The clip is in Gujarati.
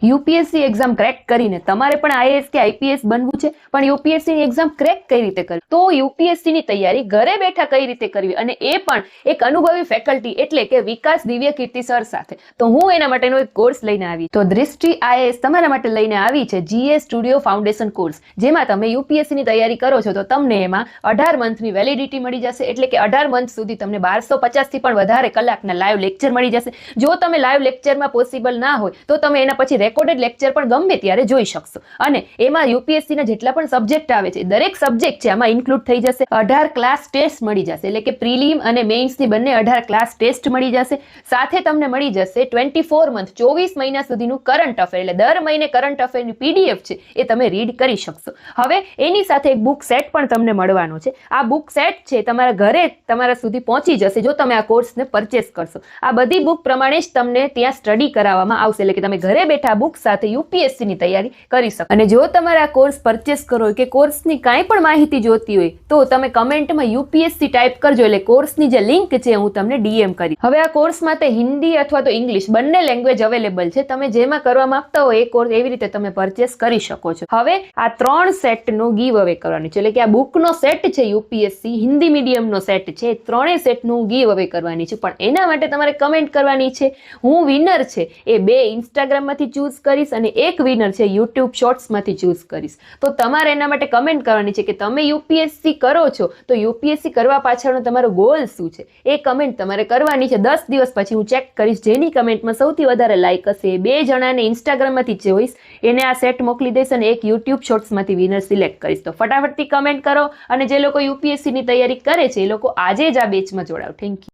યુપીએસસી એક્ઝામ ક્રેક કરીને તમારે પણ આઈએએસ કે આઈપીએસ બનવું છે, પણ યુપીએસસી ની એક્ઝામ ક્રેક કઈ રીતે કરવી, તો યુપીએસસી ની તૈયારી ઘરે બેઠા કઈ રીતે કરવી, અને એ પણ એક અનુભવી ફેકલ્ટી એટલે કે વિકાસ દિવ્યકીર્તિ સર સાથે, તો હું એના માટેનો એક કોર્સ લઈને આવી. તો દ્રષ્ટિ આઈએએસ તમારા માટે લઈને આવી છે જીએ સ્ટુડિયો ફાઉન્ડેશન કોર્સ, જેમાં તમે યુપીએસસી ની તૈયારી કરો છો તો તમને એમાં 18 મંથની વેલિડિટી મળી જશે, એટલે કે 18 મંથ સુધી તમને 1250 થી પણ વધારે કલાકના લાઈવ લેક્ચર મળી જશે. જો તમે લાઈવ લેક્ચરમાં પોસિબલ ના હોય તો તમે એના પછી રેકોર્ડેડ લેક્ચર પણ ગમે ત્યારે જોઈ શકશો. અને એમાં યુપીએસસી ના જેટલા પણ સબ્જેક્ટ આવે છે દરેક સબ્જેક્ટ છે આમાં ઇન્ક્લુડ થઈ જશે. 18 ક્લાસ ટેસ્ટ મળી જશે, એટલે કે પ્રિલિમ અને મેઇન્સ ની બંને 18 ક્લાસ ટેસ્ટ મળી જશે. સાથે તમને મળી જશે 24 મંથ 24 મહિના સુધીનું કરંટ અફેર, એટલે દર મહિને કરંટ અફેરની પીડીએફ છે એ તમે રીડ કરી શકશો. હવે એની સાથે એક બુક સેટ પણ તમને મળવાનો છે. આ બુક સેટ છે તમારા ઘરે તમારા સુધી પહોંચી જશે જો તમે આ કોર્સને પરચેસ કરશો. આ બધી બુક પ્રમાણે જ તમને ત્યાં સ્ટડી કરાવવામાં આવશે, એટલે કે તમે ઘરે બેઠા બુક સાથે યુપીએસસી ની તૈયારી કરી શકો. અને જો તમારે આ કોર્સ પરચેસ કરો કે કોર્સની કાંઈ પણ માહિતી જોતી હોય તો તમે કમેન્ટમાં યુપીએસસી ટાઈપ કરજો, એટલે કોર્સની જે લિંક છે હું તમને ડીએમ કરી. હવે આ કોર્સ માટે હિન્દી અથવા તો ઇંગ્લિશ બંને લેંગ્વેજ અવેલેબલ છે. તમે જેમાં કરવા માંગતા હોય એ કોર્સ એવી રીતે તમે પરચેસ કરી શકો છો. હવે આ 3 સેટનો ગીવ અવે કરવાની છે, એટલે કે આ બુકનો સેટ છે યુપીએસસી હિન્દી મીડિયમનો સેટ છે, 3 સેટનું ગીવ અવે કરવાની છે. પણ એના માટે તમારે કમેન્ટ કરવાની છે. હું વિનર છે એ 2 ઇન્સ્ટાગ્રામમાંથી ચૂઝ કરીશ અને એક વિનર છે યુટ્યુબ શોર્ટ્સમાંથી ચૂઝ કરીશ. તો તમારે એના માટે કમેન્ટ કરવાની છે કે તમે યુપીએસસી કરો છો તો યુપીએસસી કરવા પાછળનો તમારો ગોલ શું છે, એ કમેન્ટ તમારે કરવાની છે. 10 દિવસ પછી હું ચેક કરીશ જેની કમેન્ટમાં સૌથી વધારે લાઈક હશે એ 2 જણાને ઇન્સ્ટાગ્રામમાંથી જોઈશ, એને આ સેટ મોકલી દઈશ અને એક યુટ્યુબ શોર્ટ્સમાંથી વિનર સિલેક્ટ કરીશ. તો ફટાફટથી કમેન્ટ કરો, અને જે લોકો યુપીએસસી ની તૈયારી કરે છે એ લોકો આજે જ આ બેચમાં જોડાઓ. Thank you.